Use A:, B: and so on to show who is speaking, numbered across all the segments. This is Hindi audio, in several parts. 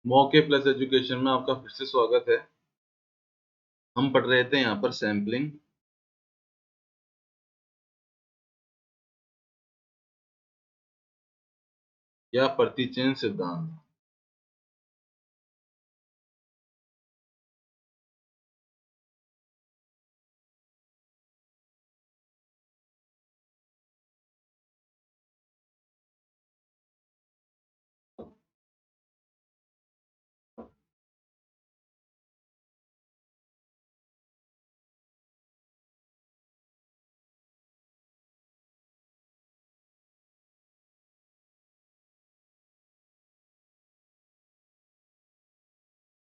A: मौके प्लस एजुकेशन में आपका फिर से स्वागत है। हम पढ़ रहे थे यहाँ पर सैम्पलिंग। या प्रतिचयन सिद्धांत।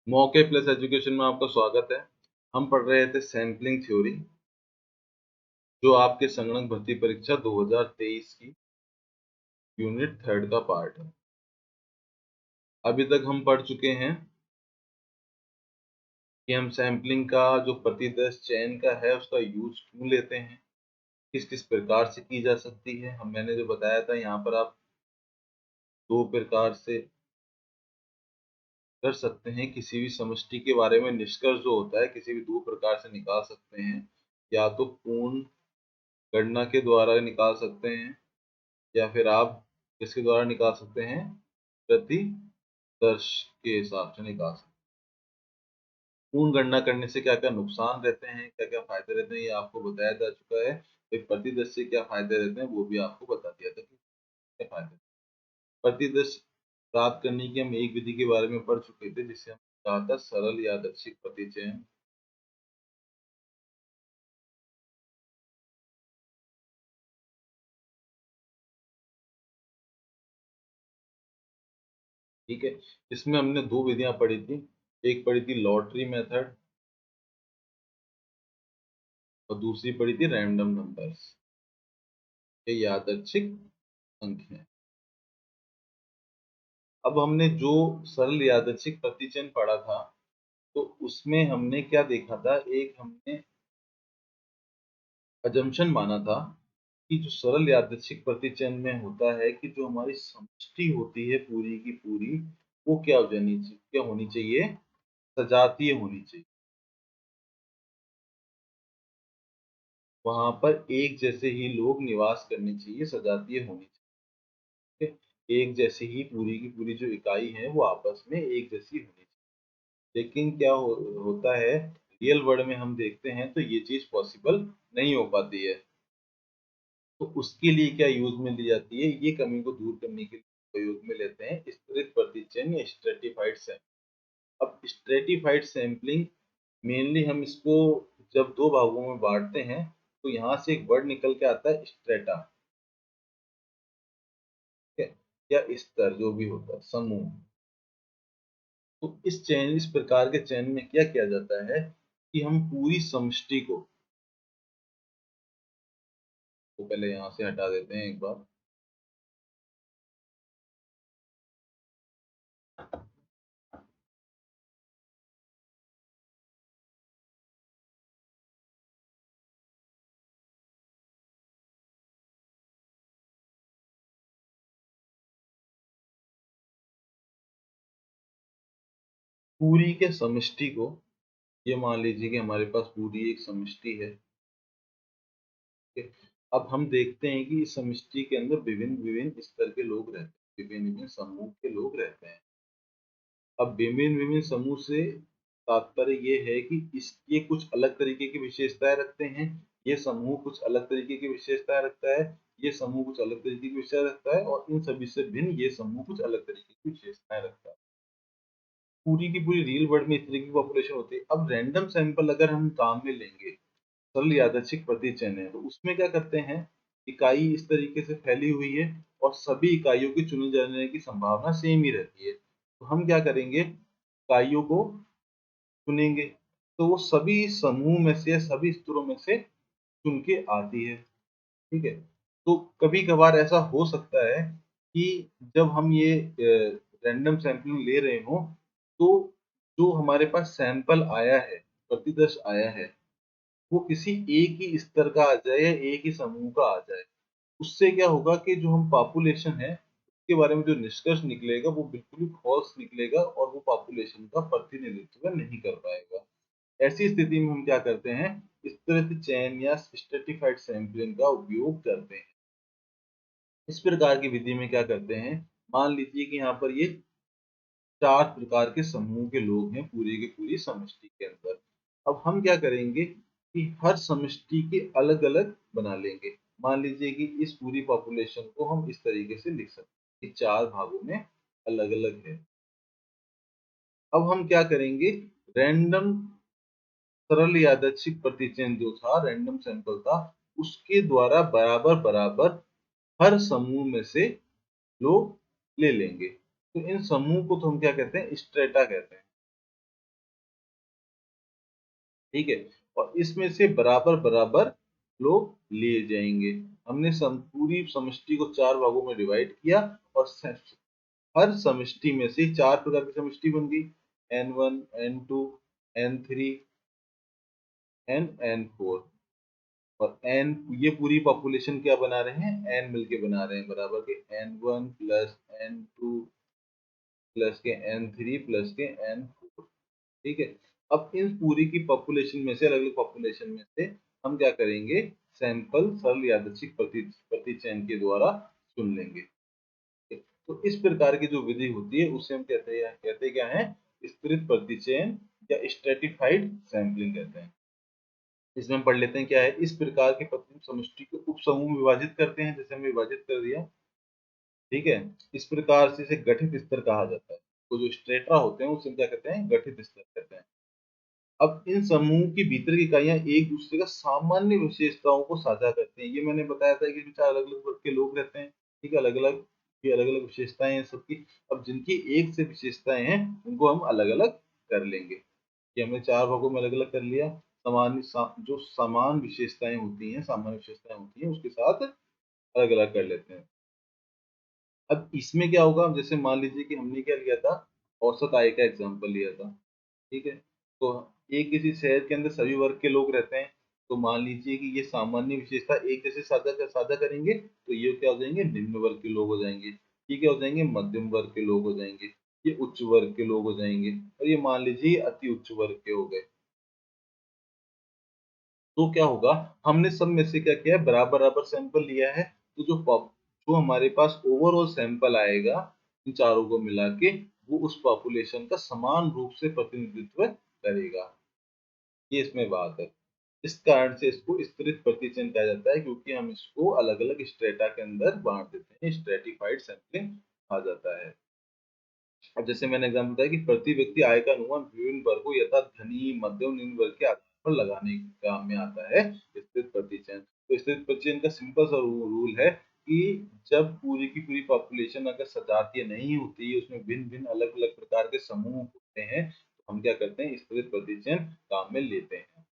A: मौके प्लस एजुकेशन में आपका स्वागत है। हम पढ़ रहे थे सैम्पलिंग थ्योरी, जो आपके संगणक भर्ती परीक्षा 2023 की यूनिट 3 का पार्ट है। अभी तक हम पढ़ चुके हैं कि हम सैम्पलिंग का जो प्रतिदर्श चयन का है उसका यूज क्यों लेते हैं, किस किस प्रकार से की जा सकती है। मैंने जो बताया था यहाँ पर आप दो प्रकार से कर सकते हैं। किसी भी समष्टि के बारे में निष्कर्ष जो होता है किसी भी दो प्रकार से निकाल सकते हैं। या तो पूर्ण गणना के द्वारा निकाल सकते हैं, या फिर आप किसके द्वारा निकाल सकते हैं, प्रतिदर्श के हिसाब से निकाल सकते हैं। पूर्ण गणना करने से क्या क्या नुकसान रहते हैं, क्या क्या फायदे रहते हैं, ये आपको बताया जा चुका है। फिर प्रतिदर्श से क्या फायदे रहते हैं वो भी आपको बता दिया था कि क्या फायदे। प्रतिदर्श प्राप्त करने की हम एक विधि के बारे में पढ़ चुके थे, जिसे हम कहा था सरल यादृच्छिक प्रतिचयन। ठीक है, इसमें हमने दो विधियां पढ़ी थी। एक पढ़ी थी लॉटरी मेथड और दूसरी पढ़ी थी रैंडम नंबर्स। ये यादृच्छिक अंक हैं। अब हमने जो सरल यादृच्छिक प्रतिचयन पढ़ा था, तो उसमें हमने क्या देखा था, एक हमने अजम्पशन माना था कि जो सरल यादृच्छिक प्रतिचयन में होता है कि जो हमारी समष्टि होती है पूरी की पूरी, वो क्या होनी चाहिए, सजातीय होनी चाहिए। वहां पर एक जैसे ही लोग निवास करने चाहिए, सजातीय होनी चाहिए। एक जैसे ही पूरी की पूरी जो इकाई है वो आपस में एक जैसी होनी चाहिए। लेकिन क्या होता है, रियल वर्ल्ड में हम देखते हैं तो ये चीज पॉसिबल नहीं हो पाती है। तो उसके लिए क्या यूज में ली जाती है, ये कमी को दूर करने के लिए प्रयोग में लेते हैं स्तरित प्रतिचयन या स्ट्रेटिफाइड सैंपलिंग। अब स्ट्रेटिफाइड सैंपलिंग मेनली हम इसको जब दो भागों में बांटते हैं, तो यहाँ से एक वर्ड निकल के आता है स्ट्रेटा, या स्तर, जो भी होता है समूह। तो इस प्रकार के चयन में क्या किया जाता है कि हम पूरी समष्टि को, तो पहले यहाँ से हटा देते हैं एक बार। पूरी के समष्टि को, ये मान लीजिए कि हमारे पास पूरी एक समष्टि है। अब हम देखते हैं कि इस समष्टि के अंदर विभिन्न विभिन्न स्तर के लोग रहते हैं, विभिन्न विभिन्न समूह के लोग रहते हैं। अब विभिन्न विभिन्न समूह से तात्पर्य ये है कि इसके कुछ अलग तरीके की विशेषताएं रखते हैं, ये समूह कुछ अलग तरीके की विशेषताएं रखता है, ये समूह कुछ अलग तरीके की विशेषताएं रखता है, और इन सभी से भिन्न ये समूह कुछ अलग तरीके की विशेषताएं रखता है। पूरी की पूरी रियल वर्ल्ड में इस तरह की पॉपुलेशन होती है। अब रैंडम सैंपल अगर हम काम में लेंगे, सरल यादृच्छिक प्रतिचयन है, तो उसमें क्या करते हैं, इकाई इस तरीके से फैली हुई है और सभी इकाइयों की चुने जाने की संभावना सेम ही रहती है। तो हम क्या करेंगे, इकाइयों को चुनेंगे, तो वो सभी समूह में से, सभी स्तरों में से चुन के आती है। ठीक है, तो कभी कभार ऐसा हो सकता है कि जब हम ये रैंडम सैंपलिंग ले रहे हो, तो जो हमारे पास सैंपल आया है, प्रतिदर्श आया है, वो किसी एक ही स्तर का आ जाए या एक ही समूह का आ जाए। उससे क्या होगा कि जो हम पॉपुलेशन है उसके बारे में जो निष्कर्ष निकलेगा वो बिल्कुल ही फॉल्स निकलेगा और वो पॉपुलेशन का प्रतिनिधित्व नहीं कर पाएगा। ऐसी स्थिति में हम क्या करते हैं, स्थिर चयन या स्ट्रेटिफाइड सैंपलिंग का उपयोग करते हैं। इस प्रकार की विधि में क्या करते हैं, मान लीजिए कि यहाँ पर ये 4 प्रकार के समूह के लोग हैं पूरी की पूरी समष्टि के अंदर। अब हम क्या करेंगे कि हर समष्टि के अलग-अलग बना लेंगे। मान लीजिए कि इस पूरी पॉपुलेशन को हम इस तरीके से लिख सकते हैं कि 4 भागों में अलग-अलग है। अब हम क्या करेंगे, रैंडम सरल यादृच्छिक प्रतिचयन जो था, रैंडम सैंपल था, उसके द्वारा बराबर-बराबर हर समूह में से लोग ले लेंगे। तो इन समूह को तो हम क्या कहते हैं, स्ट्रेटा कहते हैं। ठीक है, और इसमें से बराबर-बराबर लोग लिए जाएंगे। हमने पूरी समष्टि को 4 भागों में डिवाइड किया और हर समष्टि में से 4 प्रकार की समष्टि बन गई, N1, N2, N3 and N4। और n ये पूरी पॉपुलेशन क्या बना रहे हैं, n मिलके बना रहे हैं, बराबर के N1 प्लस N2 प्लस के N3 प्लस के N4। ठीक है, अब इन पूरी की पॉपुलेशन में से, अलग अलग पॉपुलेशन में से हम क्या करेंगे, सैंपल सरल यादृच्छिक प्रतिचयन के द्वारा चुन लेंगे। तो इस प्रकार की जो विधि होती है उसे हम कहते क्या है, स्तृत प्रतिचयन या स्ट्रेटिफाइड सैंपलिंग कहते हैं। इसमें हम पढ़ लेते हैं क्या है, इस प्रकार के प्रतिबिंब समष्टि को उप समूह में विभाजित करते हैं, जैसे हमने विभाजित कर दिया। ठीक है, इस प्रकार से इसे गठित स्तर कहा जाता है। तो जो स्ट्रेटा होते हैं उसे हम क्या कहते हैं, गठित स्तर कहते हैं। अब इन समूह की भीतर की इकाइयां एक दूसरे का सामान्य विशेषताओं को साझा करते हैं। ये मैंने बताया था कि चार अलग अलग वर्ग के लोग रहते हैं, ठीक है, अलग अलग की अलग अलग विशेषताएं हैं सबकी। अब जिनकी एक से विशेषताएं हैं उनको हम अलग अलग कर लेंगे, कि हमने 4 भागों में अलग अलग कर लिया। जो समान विशेषताएं होती हैं, सामान्य विशेषताएं होती हैं, उसके साथ अलग अलग कर लेते हैं। अब इसमें क्या होगा, जैसे मान लीजिए कि हमने क्या लिया था, औसत आय का एग्जाम्पल लिया था। ठीक है, तो एक किसी शहर के अंदर सभी वर्ग के लोग रहते हैं, तो मान लीजिए कि ये सामान्य विशेषता एक जैसे साझा करेंगे, तो ये क्या हो जाएंगे, निम्न वर्ग के लोग हो जाएंगे। ये क्या हो जाएंगे, मध्यम वर्ग के लोग हो जाएंगे। ये उच्च वर्ग के लोग हो जाएंगे, और ये मान लीजिए अति उच्च वर्ग के हो गए। तो क्या होगा, हमने सब में से क्या किया है, बराबर बराबर सैंपल लिया है। तो जो हमारे पास ओवरऑल सैंपल आएगा इन चारों को मिला के, वो उस पॉपुलेशन का समान रूप से प्रतिनिधित्व करेगा। ये इसमें बात है। इस कारण से इसको स्तरित प्रतिचयन कहा जाता है, क्योंकि हम इसको अलग अलग स्ट्रेटा के अंदर बांट देते हैं, स्ट्रेटिफाइड सैंपलिंग कहा जाता है। अब जैसे मैंने एग्जाम्पल बताया कि प्रति व्यक्ति आय का अनुमान विभिन्न वर्गों यथा धनी मध्यम निम्न वर्ग के आधार पर लगाने का में आता है स्थित प्रतिचयन। तो स्थित प्रतिचयन का सिंपल सा रूल है कि जब पूरी की पूरी पॉपुलेशन अगर सजातीय नहीं होती, उसमें भिन्न भिन्न अलग अलग प्रकार के समूह होते हैं, तो हम क्या करते हैं, स्थित प्रतिचयन काम में लेते हैं।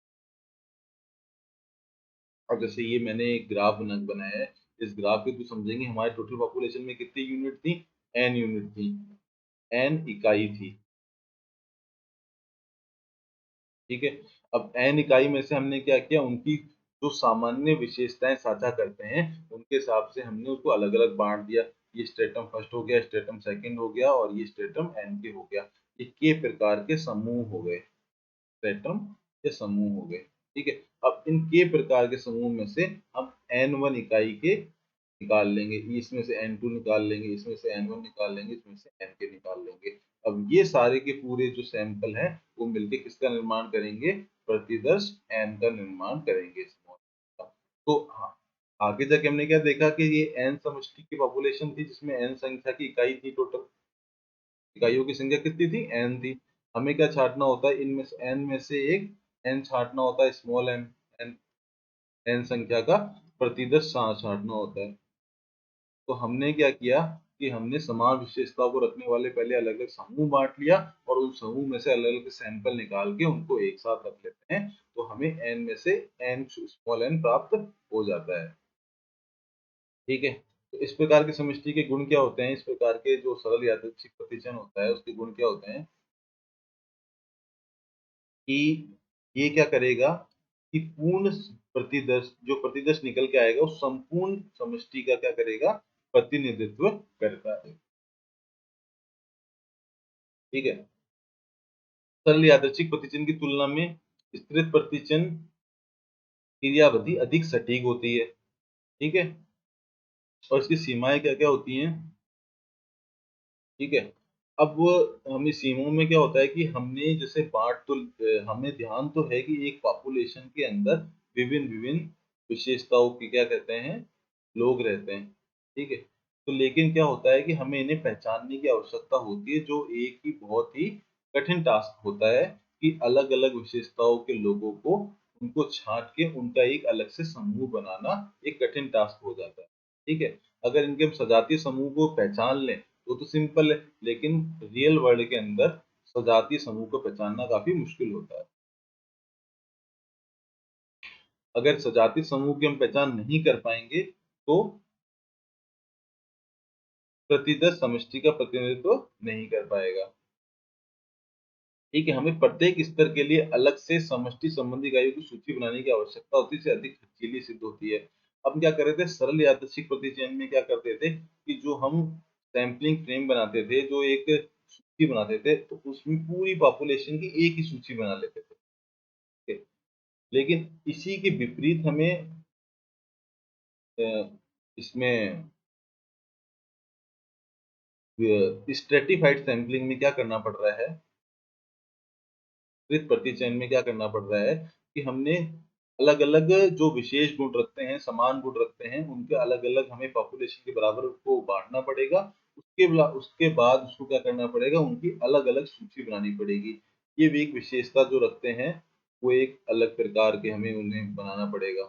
A: अब जैसे ये मैंने एक ग्राफ बनाया है, इस ग्राफ के थ्रू समझेंगे हमारे टोटल पॉपुलेशन में कितनी यूनिट थी, n यूनिट थी, n इकाई थी। ठीक है, अब n इकाई में से हमने क्या किया, उनकी जो सामान्य विशेषताएं साझा करते हैं उनके हिसाब से हमने उसको अलग अलग बांट दिया। ये स्ट्रेटम फर्स्ट हो गया, स्ट्रेटम सेकंड हो गया, और ये स्ट्रेटम n के हो गया। ये के प्रकार के समूह हो गए, स्ट्रेटम के समूह हो गए। ठीक है, अब इन के प्रकार के समूह में से हम n1 इकाई के निकाल लेंगे, इसमें से n2 निकाल लेंगे, इसमें से n1 निकाल लेंगे, इसमें से n के निकाल लेंगे। अब ये सारे के पूरे जो सैंपल हैं वो मिलके किसका निर्माण करेंगे, प्रतिदर्श n का निर्माण करेंगे small का। तो हाँ, आगे जाके हमने क्या देखा कि ये n समष्टि की पॉपुलेशन थी, जिसमें n संख्या की इकाई थी, टोटल इकाइयों की संख्या कितनी थी, n थी। हमें क्या छांटना होता है, इनमें से n में से एक n छांटना होता है, स्मॉल n, n, n संख्या का प्रतिदर्श छांटना होता है। तो हमने क्या किया कि हमने समान विशेषताओं को रखने वाले पहले अलग अलग समूह बांट लिया, और उन समूह में से अलग अलग सैंपल निकाल के उनको एक साथ रख लेते हैं, तो हमें n में से n स्मॉल n प्राप्त हो जाता है। ठीक है, तो इस प्रकार की समष्टि के गुण क्या होते हैं, इस प्रकार के जो सरल यादृच्छिक प्रतिचयन होता है उसके गुण क्या होते हैं, कि ये क्या करेगा कि पूर्ण प्रतिदर्श, जो प्रतिदर्श निकल के आएगा उस संपूर्ण समष्टि का क्या करेगा, प्रतिनिधित्व करता है। ठीक है। सरल यादृच्छिक प्रतिचिह्न की तुलना में स्तृत प्रतिचिह्न क्रियाविधि अधिक सटीक होती है। ठीक है। और इसकी सीमाएं क्या क्या होती हैं? ठीक है। अब हमें सीमाओं में क्या होता है कि हमने जैसे हमें ध्यान तो है कि एक पॉपुलेशन के अंदर विभिन्न विभिन्न विशेषताओं के क्या कहते हैं, लोग रहते हैं। ठीक है। तो लेकिन क्या होता है कि हमें इन्हें पहचानने की आवश्यकता होती है, जो एक ही बहुत ही कठिन टास्क होता है कि अलग अलग विशेषताओं के लोगों को उनको छांट के उनका एक अलग से समूह बनाना एक कठिन टास्क हो जाता है। ठीक है। अगर इनके हम सजातीय समूह को पहचान लें तो सिंपल है, लेकिन रियल वर्ल्ड के अंदर सजातीय समूह को पहचानना काफी मुश्किल होता है। अगर सजातीय समूह की हम पहचान नहीं कर पाएंगे तो प्रतिदर्श समष्टि का प्रतिनिधित्व नहीं कर पाएगा। ठीक है। हमें प्रत्येक स्तर के लिए अलग से समष्टि संबंधी इकाइयों की सूची बनाने की आवश्यकता होती है, इससे अधिक खर्चीली सिद्ध होती है। अब क्या कर रहे थे, सरल यादृच्छिक प्रतिचयन में क्या करते थे कि जो हम सैंपलिंग फ्रेम बनाते थे, जो एक सूची बनाते थे, तो उसमें पूरी पॉपुलेशन की एक ही सूची बना लेते थे। ठीक है। लेकिन इसी के विपरीत हमें इसमें स्ट्रेटिफाइड सैंपलिंग में क्या करना पड़ रहा है, विपरीत प्रतिचयन में क्या करना पड़ रहा है कि हमने अलग अलग जो विशेष गुण रखते हैं, समान गुण रखते हैं, उनके अलग अलग हमें पॉपुलेशन के बराबर को बांटना पड़ेगा। उसके बाद उसको क्या करना पड़ेगा, उनकी अलग अलग सूची बनानी पड़ेगी। ये भी एक विशेषता जो रखते हैं, वो एक अलग प्रकार के हमें उन्हें बनाना पड़ेगा।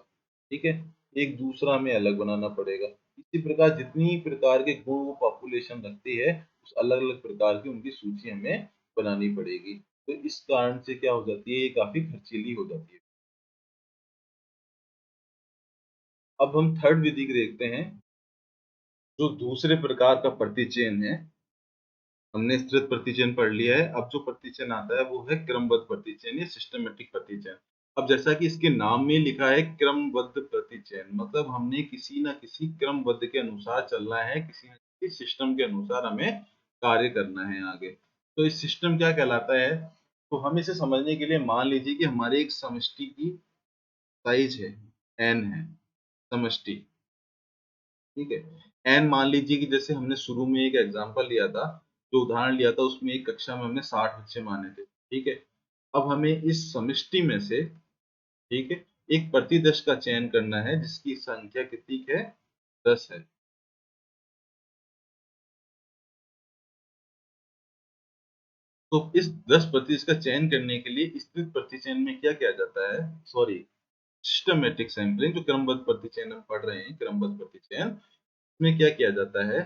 A: ठीक है। एक दूसरा हमें अलग बनाना पड़ेगा। इसी प्रकार जितनी प्रकार के गुण वो पॉपुलेशन रखती है, उस अलग अलग प्रकार की उनकी सूची हमें बनानी पड़ेगी। तो इस कारण से क्या हो जाती है, ये काफी खर्चीली हो जाती है। अब हम थर्ड विधि को देखते हैं, जो दूसरे प्रकार का प्रतिचयन है। हमने स्तृत प्रतिचयन पढ़ लिया है। अब जो प्रतिचयन आता है वो है क्रमबद्ध प्रतिचयन या सिस्टमेटिक प्रतिचयन। अब जैसा कि इसके नाम में लिखा है क्रमबद्ध प्रतिचयन, मतलब हमने किसी न किसी क्रमबद्ध के अनुसार चलना है, किसी न किसी सिस्टम के अनुसार हमें कार्य करना है आगे। तो इस सिस्टम क्या कहलाता है, तो हम इसे समझने के लिए मान लीजिए कि हमारे एक समष्टि की साइज है, एन है समष्टि। ठीक है। एन मान लीजिए कि जैसे हमने शुरू में एक एग्जांपल लिया था, जो उदाहरण लिया था, उसमें एक कक्षा में हमने 60 बच्चे माने थे। ठीक है। अब हमें इस समष्टि में से, ठीक है, एक प्रतिदर्श का चयन करना है जिसकी संख्या कितनी है, 10 है। तो इस 10 प्रतिशत का चयन करने के लिए स्तृत प्रतिचयन में क्या किया जाता है, सॉरी, सिस्टमेटिक सैंपलिंग, जो क्रमबद्ध प्रतिचयन हम पढ़ रहे हैं, क्रमबद्ध प्रतिचयन में क्या किया जाता है,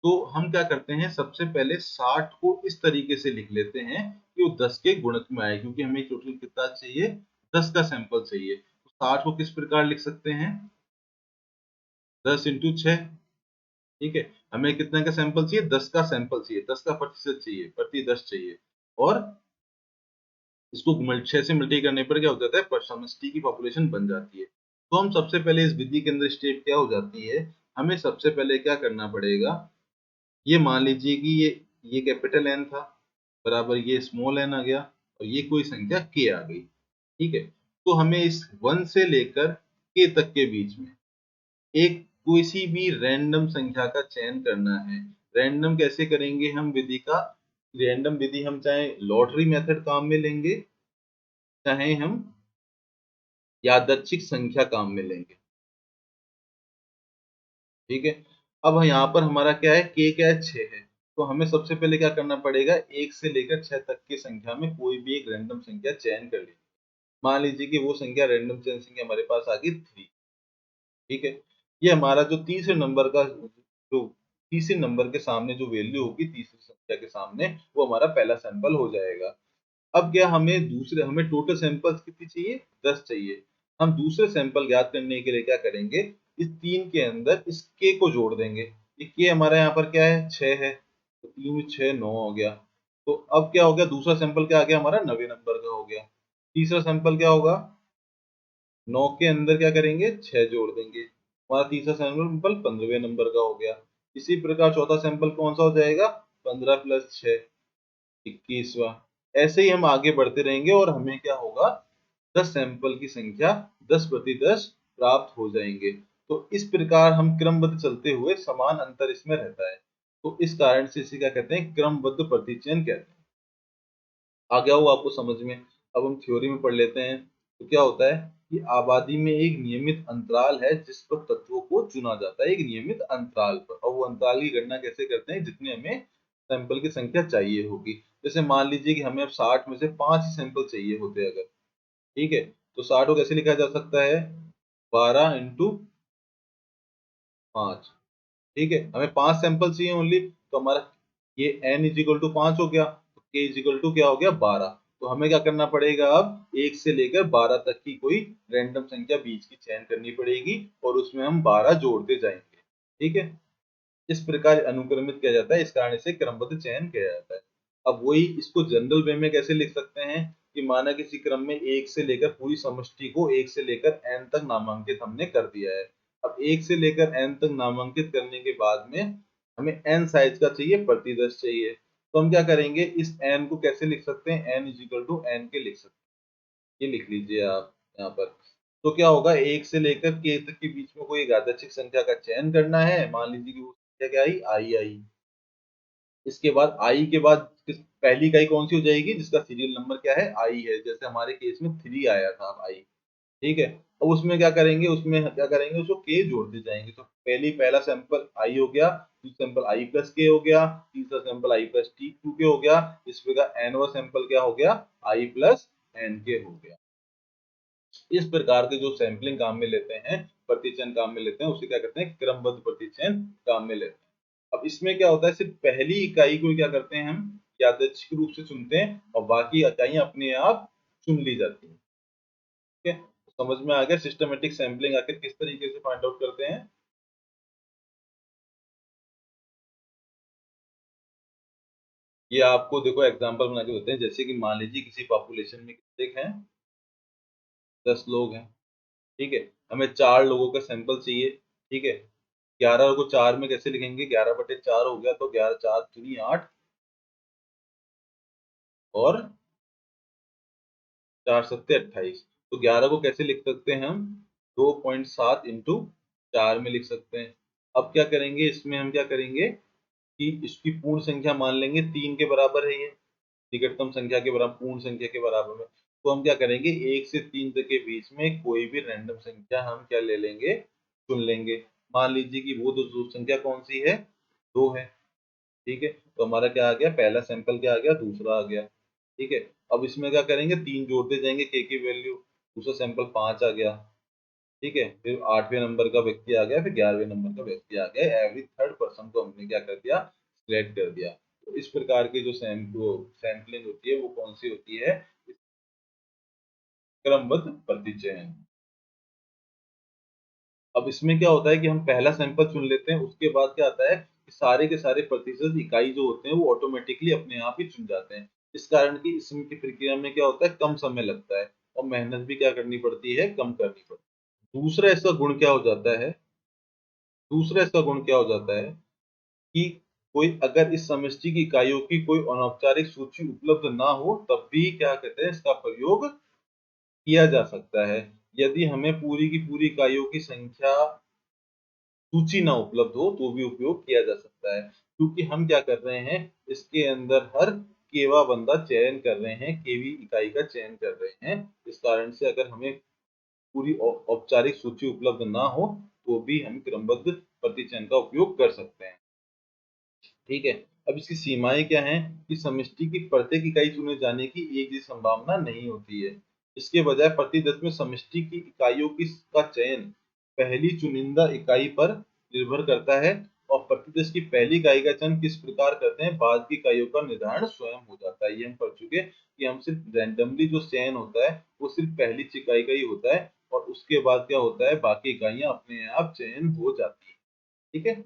A: तो हम क्या करते हैं, सबसे पहले 60 को इस तरीके से लिख लेते हैं कि वो 10 के गुणक में आए, क्योंकि हमें टोटल कितना चाहिए, 10 का सैंपल चाहिए। तो 60 को किस प्रकार लिख सकते हैं, 10 इंटू 6। ठीक है। हमें कितने का सैंपल चाहिए, 10 का सैंपल चाहिए, 10 का प्रतिशत चाहिए, प्रति 10 चाहिए। और इसको 6 से मल्टी करने पर क्या हो जाता है, समष्टि की पॉपुलेशन बन जाती है। तो हम सबसे पहले इस विधि के अंदर स्टेप क्या हो जाती है, हमें सबसे पहले क्या करना पड़ेगा, ये मान लीजिए कि ये कैपिटल एन था, बराबर ये स्मॉल एन आ गया, और ये कोई संख्या के आ गई। ठीक है। तो हमें इस 1 से लेकर के तक के बीच में एक कोई सी भी रैंडम संख्या का चयन करना है। रैंडम कैसे करेंगे हम विधि का, रैंडम विधि हम चाहे लॉटरी मेथड काम में लेंगे, चाहे हम यादृच्छिक संख्या काम में लेंगे। ठीक है। अब यहाँ पर हमारा क्या है, के क्या है, 6 है। तो हमें सबसे पहले क्या करना पड़ेगा, 1 से लेकर 6 तक की संख्या में कोई भी एक रैंडम संख्या चयन कर ली। मान लीजिए कि वो संख्या, रैंडम चयन संख्या हमारे पास आ गई 3। ठीक है। ये हमारा जो तीसरे नंबर का, जो तीसरे नंबर के सामने जो वैल्यू होगी तीसरी संख्या के सामने, वो हमारा पहला सैंपल हो जाएगा। अब क्या हमें टोटल सैंपल्स कितनी चाहिए, 10 चाहिए। हम दूसरे सैंपल ज्ञात करने के लिए क्या करेंगे, इस 3 के अंदर इस k को जोड़ देंगे। ये k हमारा यहाँ पर क्या है, 6 है, तो 3 में 6 9 हो गया। तो अब क्या हो गया, दूसरा सैंपल क्या आ गया हमारा, 90 नंबर का हो गया। तीसरा सैंपल क्या होगा, 9 के अंदर क्या करेंगे, 6 जोड़ देंगे, हमारा तीसरा सैंपल 15वें नंबर का हो गया। इसी प्रकार चौथा सैंपल कौन सा हो जाएगा, 15 + 6 21वां। ऐसे ही हम आगे बढ़ते रहेंगे और हमें क्या होगा, 10 सैंपल की संख्या 10 प्रति 10 प्राप्त हो जाएंगे। तो इस प्रकार हम क्रमबद्ध चलते हुए समान अंतर इसमें रहता है। तो इस कारण से इसे क्या कहते हैं, क्रमबद्ध प्रतिचयन कहते हैं। आ गया होगा आपको समझ में। अब हम थ्योरी में पढ़ लेते हैं। तो क्या होता है कि आबादी में एक नियमित अंतराल है जिस पर तत्वों को चुना जाता है, एक नियमित अंतराल पर। और वो अंतराल की गणना कैसे करते हैं, जितने हमें सैंपल की संख्या चाहिए होगी। जैसे मान लीजिए कि हमें अब 60 में से 5 ही सैंपल चाहिए होते हैं अगर, ठीक है, तो 60 को कैसे लिखा जा सकता है, 12 × 5। ठीक है, हमें 5 सैंपल चाहिए ओनली, तो हमारा ये n इजिकल टू 5 हो गया, तो k इजिकल टू क्या हो गया, 12। तो हमें क्या करना पड़ेगा, अब 1 से लेकर 12 तक की कोई रैंडम संख्या बीच की चयन करनी पड़ेगी और उसमें हम 12 जोड़ते जाएंगे। ठीक है, इस प्रकार अनुक्रमित किया जाता है, इस कारण से क्रमबद्ध चयन किया जाता है। अब वही इसको जनरल वे में कैसे लिख सकते हैं कि माना किसी क्रम में 1 से लेकर पूरी समष्टि को 1 से लेकर n तक नामांकित हमने कर दिया है। अब 1 से लेकर n तक नामांकित करने के बाद में हमें n साइज का चाहिए, प्रतिदश चाहिए। तो हम क्या करेंगे, इस n को कैसे लिख सकते हैं, n इजिकल टू n के लिख सकते हैं। ये लिख लीजिए आप यहाँ पर। तो क्या होगा, 1 से लेकर k तक के बीच में कोई यादृच्छिक संख्या का चयन करना है। मान लीजिए कि वो संख्या क्या आई, आई। इसके बाद आई के बाद पहली इकाई कौन सी हो जाएगी, जिसका सीरियल नंबर क्या है, आई है। जैसे हमारे केस में 3 आया था आई। ठीक है, अब उसमें क्या करेंगे, उसमें क्या करेंगे, उसको के जोड़ते जाएंगे। तो पहला सैंपल आई हो गया, दूसरा सैंपल आई प्लस के हो गया, तीसरा sample I plus T two के हो गया। इस प्रकार एनवा सैंपल क्या हो गया, आई प्लस एन के हो गया। इस प्रकार के जो सैंपलिंग काम में लेते हैं, प्रतिचयन काम में लेते हैं, उसे क्या कहते हैं, क्रमबद्ध प्रतिचयन काम में लेते हैं। अब इसमें क्या होता है, सिर्फ पहली इकाई को क्या करते हैं हम यादृच्छिक रूप से चुनते हैं और बाकी इकाइयां अपने आप चुन ली जाती हैं। ठीक है, समझ में आ गया सिस्टमेटिक सैंपलिंग आखिर किस तरीके से फाइंड आउट करते हैं। ये आपको देखो एग्जांपल बना के देते हैं। जैसे कि मान लीजिए किसी पॉपुलेशन में कितने हैं, 10 लोग हैं। ठीक है, हमें 4 लोगों का सैंपल चाहिए। ठीक है, 11 को 4 में कैसे लिखेंगे, 11/4 हो गया, तो 11 4 दूनी 8 और 4 7 28। तो 11 को कैसे लिख सकते हैं हम, 2.7 इंटू 4 में लिख सकते हैं। अब क्या करेंगे, इसमें हम क्या करेंगे कि इसकी पूर्ण संख्या मान लेंगे, 3 के बराबर है ये, निकटतम संख्या के बराबर, पूर्ण संख्या के बराबर में। तो हम क्या करेंगे, 1 से 3 तक के बीच में कोई भी रैंडम संख्या हम क्या ले लेंगे, चुन लेंगे। मान लीजिए कि वो दो संख्या कौन सी है, 2 है। ठीक है, तो हमारा क्या आ गया, पहला सैंपल क्या आ गया, दूसरा आ गया। ठीक है, अब इसमें क्या करेंगे, 3 जोड़ते जाएंगे के की वैल्यू, दूसरा सैंपल 5 आ गया। ठीक है, फिर 8वें नंबर का व्यक्ति आ गया, फिर 11वें नंबर का व्यक्ति आ गया। एवरी थर्ड पर्सन को हमने क्या कर दिया, सिलेक्ट कर दिया। तो इस प्रकार की जो सैंपलिंग होती है वो कौन सी होती है, क्रमबद्ध प्रतिचयन। अब इसमें क्या होता है कि हम पहला सैंपल चुन लेते हैं, उसके बाद क्या आता है कि सारे के सारे प्रतिशत इकाई जो होते हैं वो ऑटोमेटिकली अपने आप ही चुन जाते हैं। इस कारण की इसमें की प्रक्रिया में क्या होता है, कम समय लगता है और मेहनत भी क्या करनी पड़ती है, कम करनी पड़ती है। दूसरा इसका गुण क्या हो जाता है, दूसरा इसका गुण क्या हो जाता है कि कोई अगर इस समष्टि की इकाइयों की कोई अनौपचारिक सूची उपलब्ध ना हो, तब भी क्या कहते हैं, इसका प्रयोग किया जा सकता है। यदि हमें पूरी की पूरी इकाइयों की संख्या सूची ना उपलब्ध हो तो भी उपयोग किया जा सकता है। क्योंकि हम क्या कर रहे हैं, इसके अंदर हर केवा बंदा चयन कर रहे हैं, केवी इकाई का चयन कर रहे हैं। इस कारण से अगर हमें पूरी औपचारिक सूची उपलब्ध ना हो तो भी हम क्रमबद्ध प्रतिचयन का उपयोग कर सकते हैं। ठीक है, अब इसकी सीमाएं क्या हैं कि समष्टि की प्रत्येक इकाई चुने जाने की एक जैसी संभावना नहीं होती है। इसके बजाय प्रतिदश में समष्टि की इकाइयों की का चयन पहली चुनिंदा इकाई पर निर्भर करता है और प्रतिदश की पहली इकाई का चयन किस प्रकार करते हैं, बाद की इकाइयों का निर्धारण स्वयं हो जाता है। ये हम पढ़ चुके कि हम सिर्फ रैंडमली जो चयन होता है वो सिर्फ पहली इकाई का ही होता है और उसके बाद क्या होता है, बाकी इकाइयां अपने आप चयन हो जाती है। ठीक है,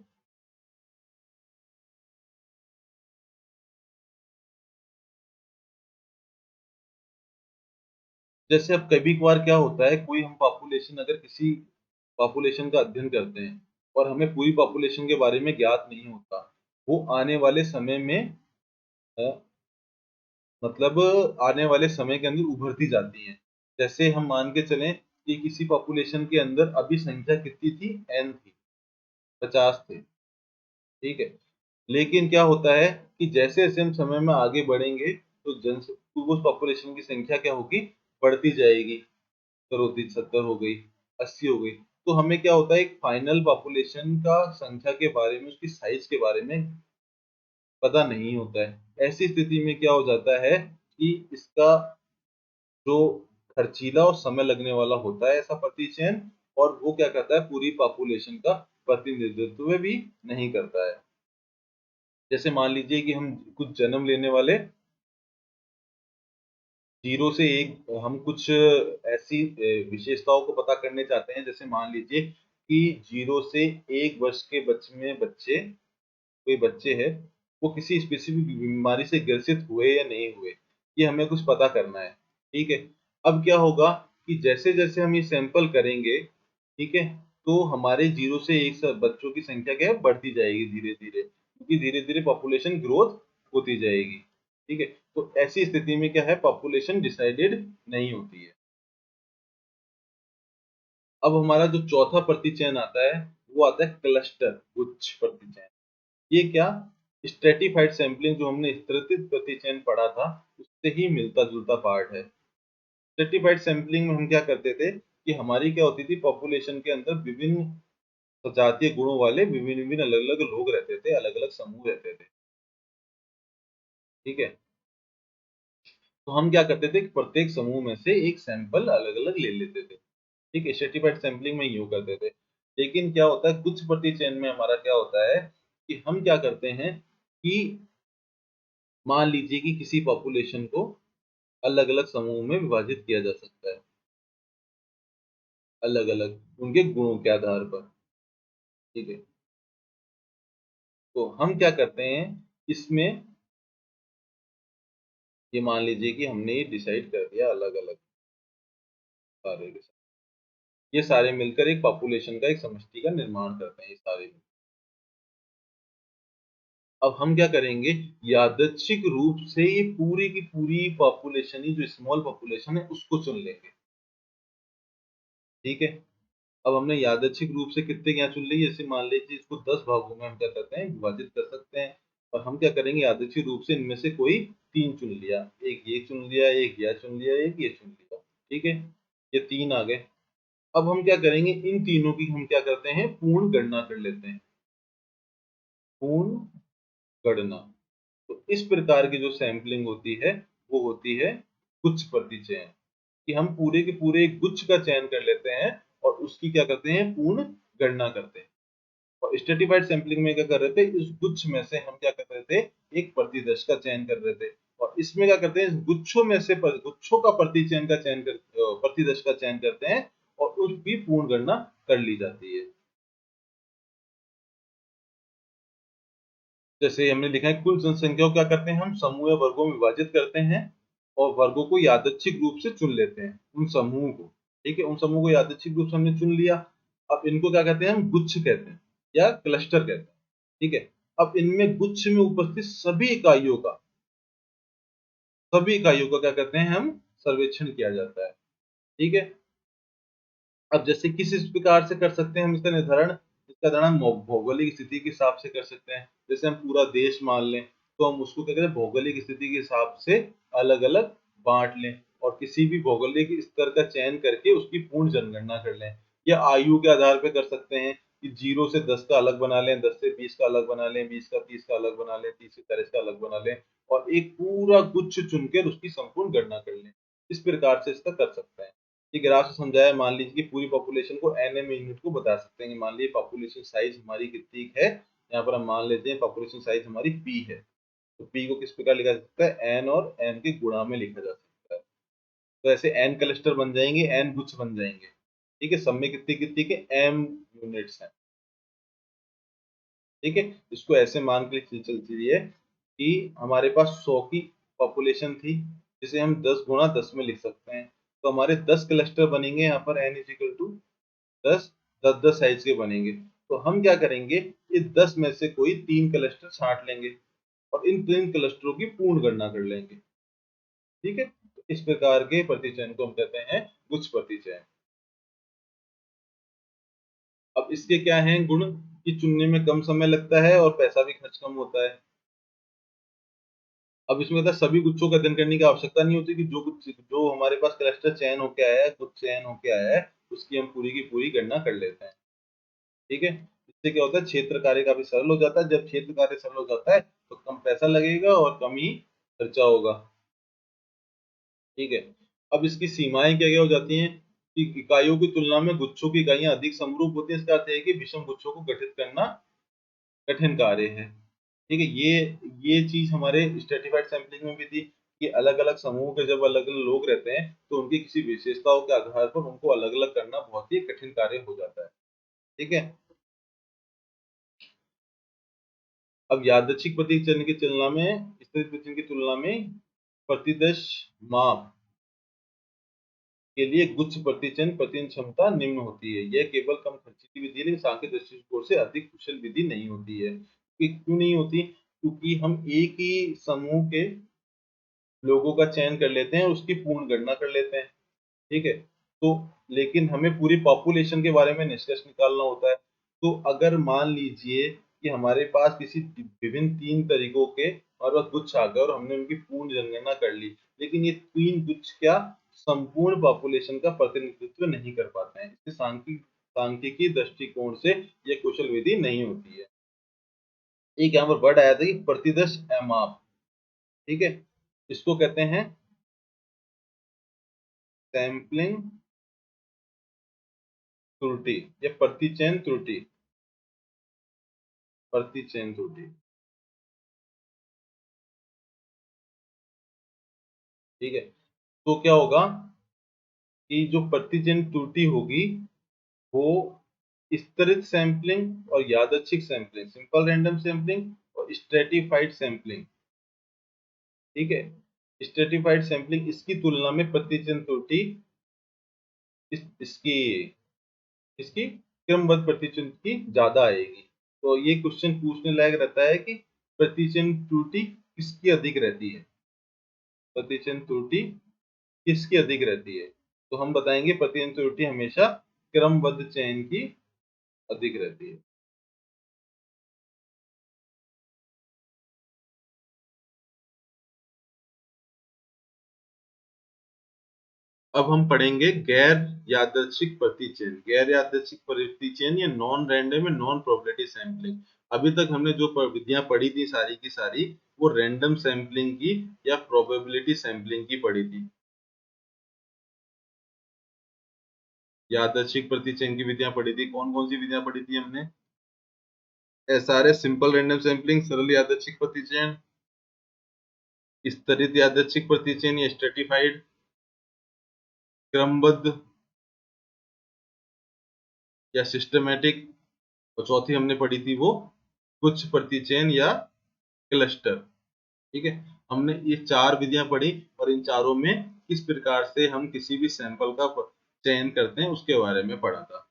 A: जैसे अब कभी कभार क्या होता है, कोई हम पॉपुलेशन अगर किसी पॉपुलेशन का अध्ययन करते हैं, और हमें पूरी पॉपुलेशन के बारे में ज्ञात नहीं होता, वो आने वाले समय में मतलब आने वाले समय के अंदर उभरती जाती हैं। जैसे हम मान के चलें कि किसी पॉपुलेशन के अंदर अभी संख्या कितनी थी, n थी, 50 थे, ठीक है। लेकिन क्या होता है कि जैसे जैसे हम समय में आगे बढ़ेंगे तो तो उस पॉपुलेशन की संख्या क्या होगी, बढ़ती जाएगी। 30, 70 हो गई, 80 हो गई। तो हमें क्या होता है, एक फाइनल पॉपुलेशन का संख्या के बारे में, उसकी साइज के बारे में पता नहीं होता है। ऐसी स्थिति में क्या हो जाता है कि इसका जो खर्चीला और समय लगने वाला होता है ऐसा प्रतिचयन, और वो क्या करता है, पूरी पॉपुलेशन का प्रतिनिधित्व भी नहीं करता है। जैसे मान लीजिए कि हम कुछ जन्म लेने वाले 0 से 1, हम कुछ ऐसी विशेषताओं को पता करने चाहते हैं। जैसे मान लीजिए कि 0 से 1 वर्ष के बच्चे, कोई बच्चे है, वो किसी स्पेसिफिक बीमारी से ग्रसित हुए या नहीं हुए, ये हमें कुछ पता करना है, ठीक है। अब क्या होगा कि जैसे जैसे हम ये सैंपल करेंगे, ठीक है, तो हमारे 0 से 1 बच्चों की संख्या क्या है, बढ़ती जाएगी धीरे धीरे, क्योंकि धीरे धीरे पॉपुलेशन ग्रोथ होती जाएगी, ठीक है। तो ऐसी स्थिति में क्या है, पॉपुलेशन डिसाइडेड नहीं होती है। अब हमारा जो चौथा प्रतिचयन आता है वो आता है क्लस्टर, गुच्छ प्रतिचयन। ये क्या, स्ट्रेटिफाइड सैंपलिंग जो हमने स्तृतित प्रतिचयन पढ़ा था उससे ही मिलता जुलता पार्ट है। स्ट्रेटिफाइड सैंपलिंग में हम क्या करते थे कि हमारी क्या होती थी, पॉपुलेशन के अंदर विभिन्न सजातीय गुणों वाले विभिन्न विभिन्न अलग अलग लोग रहते थे, अलग अलग समूह रहते थे, ठीक है। तो हम क्या करते थे कि प्रत्येक समूह में से एक सैंपल अलग अलग ले लेते थे, ठीक है। स्ट्रेटिफाइड सैंपलिंग में यूं करते थे। लेकिन क्या होता है, कुछ प्रतिचयन में हमारा क्या होता है कि हम क्या करते हैं कि मान लीजिए कि किसी पॉपुलेशन को अलग अलग समूह में विभाजित किया जा सकता है, अलग अलग उनके गुणों के आधार पर, ठीक है। तो हम क्या करते हैं इसमें, ये मान लीजिए कि हमने ये डिसाइड कर दिया अलग अलग सारे के साथ, ये सारे मिलकर एक पॉपुलेशन का, एक समष्टि का निर्माण करते हैं, ये सारे। अब हम क्या करेंगे, यादृच्छिक रूप से ये पूरी की पूरी पॉपुलेशन ही, जो स्मॉल पॉपुलेशन है, उसको चुन लेंगे, ठीक है। अब हमने यादृच्छिक रूप से कितने क्या चुन लिए, जैसे मान लीजिए इसको 10 भागों में हम क्या करते हैं, विभाजित कर सकते हैं। और हम क्या करेंगे, यादृच्छिक रूप से इनमें से कोई 3 चुन लिया, एक ये चुन लिया, एक यह चुन लिया, एक ये चुन लिया, ठीक है। ये 3 आ गए। अब हम क्या करेंगे, इन तीनों की हम क्या करते हैं, पूर्ण गणना कर लेते हैं, पूर्ण गणना। तो इस प्रकार की जो सैंपलिंग होती है वो होती है गुच्छ प्रतिचयन, कि हम पूरे के पूरे एक गुच्छ का चयन कर लेते हैं और उसकी क्या करते हैं, पूर्ण गणना करते हैं। और स्ट्रेटिफाइड सैंपलिंग में क्या कर रहे थे, इस गुच्छ में से हम क्या कर रहे थे, एक प्रतिदर्श का चयन कर रहे थे। और इसमें क्या करते हैं, इस गुच्छों में से गुच्छों का प्रतिचयन का चयन कर, प्रतिदर्श का चयन करते हैं और उसकी पूर्ण गणना कर ली जाती है। जैसे हमने लिखा है, कुल जनसंख्या को क्या करते हैं, हम समूह या वर्गों में विभाजित करते हैं और वर्गों को यादृच्छिक रूप से चुन लेते हैं, उन समूह को, ठीक है। उन समूह को यादृच्छिक रूप से हमने चुन लिया। अब इनको क्या कहते हैं, हम गुच्छ कहते हैं या क्लस्टर कहते हैं, ठीक है। अब इनमें गुच्छ में उपस्थित सभी इकाइयों का क्या करते हैं, हम सर्वेक्षण किया जाता है, ठीक है। अब जैसे किस इस प्रकार से कर सकते हैं हम इसका निर्धारण, हम भौगोलिक स्थिति के हिसाब से कर सकते हैं। जैसे हम पूरा देश मान लें तो हम उसको क्या कहते हैं, भौगोलिक स्थिति के हिसाब से अलग अलग बांट लें और किसी भी भौगोलिक स्तर का चयन करके उसकी पूर्ण जनगणना कर लें। या आयु के आधार पर कर सकते हैं कि 0 से 10 का अलग बना लें, 10 से 20 का अलग बना लें, 20 का 30 का अलग बना लें, 30 से 40 का अलग बना लें और एक पूरा गुच्छ चुनकर उसकी संपूर्ण गणना कर लें। इस प्रकार से इसका कर सकते हैं। ये ग्राफ से समझाया, मान लीजिए कि पूरी पॉपुलेशन को एनएम यूनिट को बता सकते हैं कि मान लीजिए पॉपुलेशन साइज हमारी कितनी है। यहाँ पर हम मान लेते हैं पॉपुलेशन साइज हमारी पी है, तो पी को किस प्रकार लिखा जा सकता है, एन और एम के गुणा में लिखा जा सकता है। तो ऐसे एन क्लस्टर बन जाएंगे, एन गुच्छ बन जाएंगे, ठीक है। सब में कितनी कितनी के एम यूनिट्स हैं, ठीक है। इसको ऐसे मान के चलती है कि हमारे पास 100 की पॉपुलेशन थी, जिसे हम 10 गुणा 10 में लिख सकते हैं। तो हमारे 10 क्लस्टर बनेंगे यहाँ पर, N is equal to 10, 10 10 size के बनेंगे। तो हम क्या करेंगे, इस 10 में से कोई 3 क्लस्टर छांट लेंगे और इन 3 क्लस्टरों की पूर्ण गणना कर लेंगे। ठीक है, तो इस प्रकार के प्रतिचयन को हम कहते हैं गुच्छ प्रतिचयन। अब इसके क्या हैं गुण, कि चुनने में कम समय लगता है और पैसा भी खर्च कम होता है। अब इसमें होता है सभी गुच्छों का अध्ययन करने की आवश्यकता नहीं होती, कि जो हमारे पास क्लस्टर चयन होके आया है, गुच्छ चयन होके आया है, उसकी हम पूरी की पूरी गणना कर लेते हैं। ठीक है, इससे क्या होता है, क्षेत्र कार्य काफी सरल हो जाता है। जब क्षेत्र कार्य सरल हो जाता है तो कम पैसा लगेगा और कम ही खर्चा होगा। ठीक है, अब इसकी सीमाएं क्या क्या हो जाती हैं, कि इकाइयों की तुलना में गुच्छों की इकाइयां अधिक समरूप होती है। इसका अर्थ है कि विषम गुच्छों को गठित करना कठिन कार्य है। ठीक है, ये चीज हमारे स्ट्रेटिफाइड सैंपलिंग में भी थी, कि अलग अलग समूह के जब अलग अलग लोग रहते हैं तो उनकी किसी विशेषताओं के आधार पर उनको अलग अलग करना बहुत ही कठिन कार्य हो जाता है। ठीक है, अब यादृच्छिक प्रतिचयन की तुलना में, स्थिर प्रतिचयन की तुलना में प्रतिदश माप के लिए गुच्छ प्रतिचयन प्रतिचयन क्षमता निम्न होती है। यह केवल कम खर्चीली विधि है, लेकिन सांख्यिक दृष्टिकोण से अधिक कुशल विधि नहीं होती है। क्यों नहीं होती, क्योंकि हम एक ही समूह के लोगों का चयन कर लेते हैं, उसकी पूर्ण गणना कर लेते हैं। ठीक है, तो लेकिन हमें पूरी पॉपुलेशन के बारे में निष्कर्ष निकालना होता है। तो अगर मान लीजिए कि हमारे पास किसी विभिन्न 3 तरीकों के और वह गुच्छ आ गए और हमने उनकी पूर्ण जनगणना कर ली, लेकिन ये 3 गुच्छ क्या संपूर्ण पॉपुलेशन का प्रतिनिधित्व नहीं कर पाते हैं। इससे सांख्यिकी दृष्टिकोण से यह कुशल विधि नहीं होती है। एक यहाँ पर वर्ड आया था कि प्रतिदश एमाप। ठीक है, इसको कहते हैं सैंपलिंग त्रुटि या प्रतिचयन त्रुटि। प्रतिचयन त्रुटि। ठीक है, तो क्या होगा कि जो प्रतिचयन त्रुटि होगी वो स्तरित सैंपलिंग और यादृच्छिक सैंपलिंग, सिंपल रैंडम सैंपलिंग और स्ट्रेटिफाइड सैंपलिंग। ठीक है, स्ट्रेटिफाइड सैंपलिंग इसकी तुलना में प्रतिचयन त्रुटि इसकी इसकी क्रमबद्ध प्रतिचयन की ज्यादा आएगी। तो ये क्वेश्चन पूछने लायक रहता है कि प्रतिचयन त्रुटि किसकी अधिक रहती है, प्रतिचयन त्रुटि किसकी अधिक रहती है। तो हम बताएंगे प्रतिचयन त्रुटि हमेशा क्रमबद्ध चयन की अधिक रहती है। अब हम पढ़ेंगे गैर यादृच्छिक प्रतिचयन। गैर यादृच्छिक प्रतिचयन या नॉन रैंडम या नॉन प्रोबेबिलिटी सैंपलिंग। अभी तक हमने जो विधियां पढ़ी थी सारी की सारी वो रैंडम सैंपलिंग की या प्रोबेबिलिटी सैंपलिंग की पढ़ी थी। यादृच्छिक प्रतिचयन की विधियां पढ़ी थी, कौन कौन सी विधियां पढ़ी थी हमने, एसआरएस सिंपल रैंडम सैंपलिंग, सरल यादृच्छिक प्रतिचयन, स्तरित यादृच्छिक प्रतिचयन या स्ट्रेटिफाइड, क्रमबद्ध या सिस्टमैटिक, और चौथी हमने पढ़ी थी वो कुछ प्रतिचयन या क्लस्टर। ठीक है, हमने ये 4 विधियां पढ़ी और इन चारों में किस प्रकार से हम किसी भी सैंपल का चयन करते हैं उसके बारे में पढ़ा था।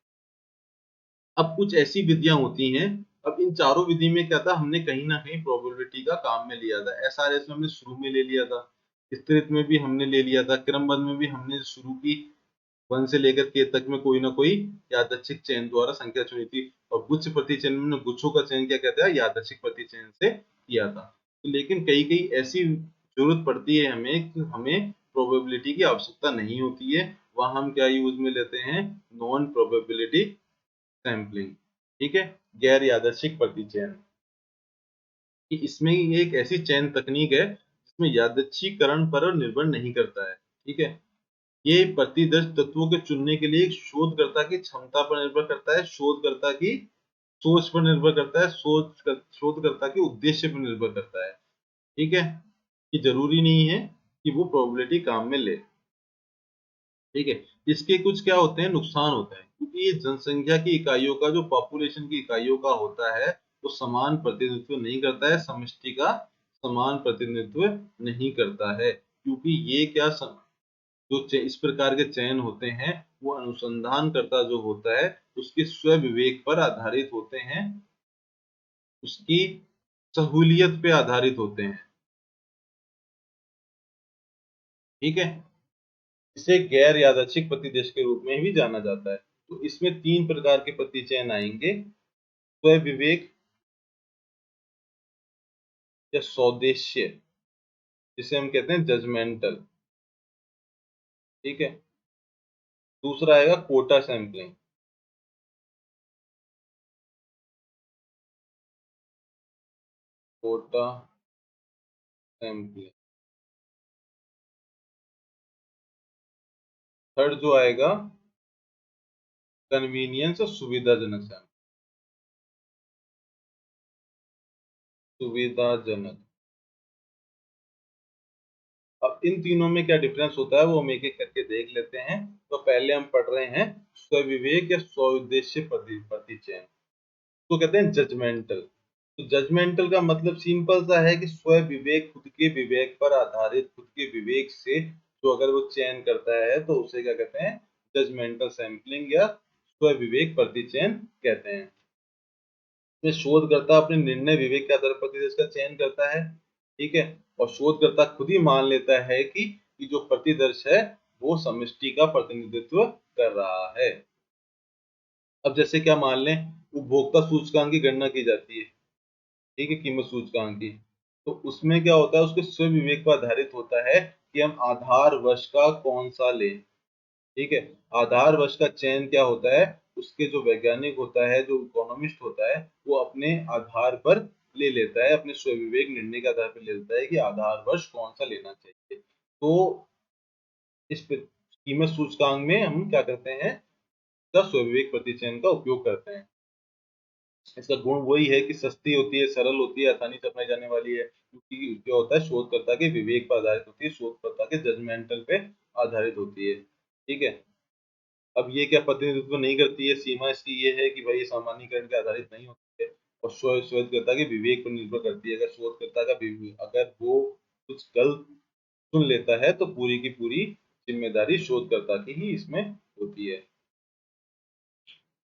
A: अब कुछ ऐसी विधियां होती हैं, अब इन चारों विधि में क्या था, हमने कहीं ना कहीं प्रोबेबिलिटी का काम में लिया था। एसआरएस में हमने शुरू में ले लिया था, स्तरित में भी हमने ले लिया था, क्रमबद्ध में भी हमने शुरू की 1 से लेकर के तक में कोई ना कोई यादृच्छिक चयन द्वारा संख्या चुनी थी। और गुच्छ प्रतिचयन में गुच्छों का चयन क्या कहते हैं, यादृच्छिक प्रतिचयन से किया था। तो लेकिन कई कई ऐसी जरूरत पड़ती है हमें कि हमें प्रोबेबिलिटी की आवश्यकता नहीं होती है, वहां हम क्या यूज में लेते हैं, नॉन प्रोबेबिलिटी सैंपलिंग। ठीक है, गैर यादृच्छिक प्रतिचयन, कि इसमें ये एक ऐसी चयन तकनीक है जिसमें यादृच्छिकरण पर निर्भर नहीं करता है। ठीक है, ये प्रतिदर्श तत्वों के चुनने के लिए एक शोधकर्ता की क्षमता पर निर्भर करता है, शोधकर्ता की सोच पर निर्भर करता है, शोधकर्ता के उद्देश्य पर निर्भर करता है। ठीक है, कि जरूरी नहीं है कि वो प्रोबेबिलिटी काम में ले। ठीक है, इसके कुछ क्या होते हैं, नुकसान होते हैं, क्योंकि ये जनसंख्या की इकाइयों का, जो पॉपुलेशन की इकाइयों का होता है, वो समान प्रतिनिधित्व नहीं करता है, समष्टि का समान प्रतिनिधित्व नहीं करता है। क्योंकि ये क्या जो इस प्रकार के चयन होते हैं वो अनुसंधानकर्ता जो होता है उसके स्व विवेक पर आधारित होते हैं, उसकी सहूलियत पे आधारित होते हैं। ठीक है, इसे गैर यादृच्छिक प्रतिदेश के रूप में भी जाना जाता है। तो इसमें तीन प्रकार के प्रतिचयन आएंगे, स्व विवेक या स्वदेश्य, जिसे हम कहते हैं जजमेंटल। ठीक है, दूसरा आएगा quota sampling. Quota sampling. Third जो आएगा कन्वीनियंस और सुविधाजनक सैंपलिंग। सुविधाजनक। अब इन तीनों में क्या डिफरेंस होता है वो हम एक एक करके देख लेते हैं। तो पहले हम पढ़ रहे हैं स्वविवेक या स्वउद्देश्य प्रतिचयन, तो कहते हैं जजमेंटल। तो जजमेंटल का मतलब सिंपल सा है कि स्व विवेक, खुद के विवेक पर आधारित, खुद के विवेक से जो अगर वो चयन करता है तो उसे क्या कहते हैं, जजमेंटल सैंपलिंग या स्व विवेक प्रतिचयन कहते हैं। में शोधकर्ता अपने निर्णय विवेक के आधार पर प्रतिदेश का चयन करता है। ठीक है, और शोधकर्ता खुद ही मान लेता है कि जो प्रतिदर्श है वो समष्टि का प्रतिनिधित्व कर रहा है। अब जैसे क्या मान लें, उपभोक्ता सूचकांक की गणना की जाती है, ठीक है, कीमत सूचकांक की। तो उसमें क्या होता है, उसके स्व विवेक पर आधारित होता है कि हम आधार वर्ष का कौन सा लें। ठीक है, आधार वर्ष का चयन क्या होता है, उसके जो वैज्ञानिक होता है, जो इकोनॉमिस्ट होता है, वो अपने आधार पर ले लेता है, अपने स्वविवेक निर्णय के आधार पर ले लेता है कि आधार वर्ष कौन सा लेना चाहिए। तो इस कीमत सूचकांक में हम क्या करते हैं, इसका स्वविवेक प्रतिचयन का उपयोग करते हैं। इसका गुण वही है कि सस्ती होती है, सरल होती है, आसानी से अपनाई जाने वाली है, क्योंकि क्या होता है, शोधकर्ता के विवेक पर आधारित होती है, शोधकर्ता के जजमेंटल पे आधारित होती है। ठीक है, अब ये क्या प्रतिनिधित्व नहीं करती है, सीमा इसकी ये है कि भाई सामान्यीकरण के आधारित नहीं होती है और शोधकर्ता के विवेक पर निर्भर करती है। अगर शोधकर्ता का अगर वो कुछ गलत सुन लेता है तो पूरी की पूरी जिम्मेदारी शोधकर्ता की ही इसमें होती है।